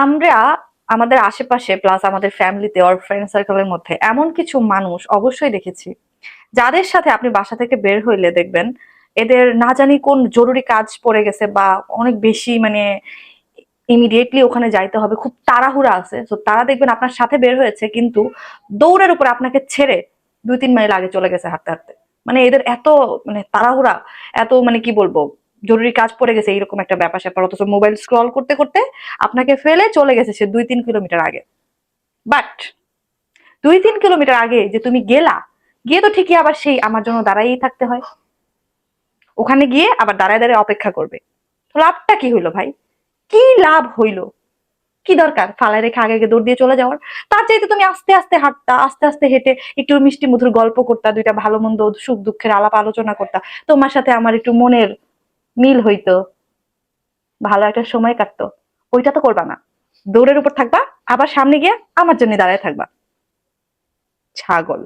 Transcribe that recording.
আমরা আমাদের আশেপাশে প্লাস আমাদের ফ্যামিলিতে ওর ফ্রেন্ড সার্কেলের মধ্যে এমন কিছু মানুষ অবশ্যই দেখেছি যাদের সাথে আপনি বাসা থেকে বের হইলে দেখবেন এদের না জানি কোন জরুরি কাজ পড়ে গেছে বা অনেক বেশি মানে ইমিডিয়েটলি ওখানে যাইতে হবে, খুব তাড়াহুড়া আছে, তো তারা দেখবেন আপনার সাথে বের হয়েছে কিন্তু দৌড়ের উপর আপনাকে ছেড়ে 2-3 মাইল আগে চলে গেছে হাঁটতে হাঁটতে। মানে এদের এত মানে তাড়াহুড়া, এত মানে কি বলবো, জরুরি কাজ পড়ে গেছে এইরকম একটা ব্যাপার স্যাপার, অথচ মোবাইল স্ক্রল করতে করতে আপনাকে ফেলে চলে গেছে সে 2-3 কিলোমিটার আগে। বাট 2-3 কিলোমিটার আগে যে তুমি গেলা, গিয়ে তো ঠিকই আবার সেই আমার জন্য দাঁড়াইয়েই থাকতে হয়, ওখানে গিয়ে আবার দাঁড়ায় দাঁড়ায় অপেক্ষা করবে। তো লাভটা কি হইলো ভাই? কি লাভ হইলো? কি দরকার ফালায় রেখে আগে আগে দৌড় দিয়ে চলে যাওয়ার? তার চাইতে তুমি আস্তে আস্তে হাঁটতা, আস্তে আস্তে হেঁটে একটু মিষ্টি মধুর গল্প করতা, দুইটা ভালো মন্দ সুখ দুঃখের আলাপ আলোচনা করতা, তোমার সাথে আমার একটু মনের মিল হইতো, ভালো একটা সময় কাটতো। ওইটা তো করবা না, দৌড়ের উপর থাকবা, আবার সামনে গিয়ে আমার জন্য দাঁড়ায় থাকবা। ছাগল।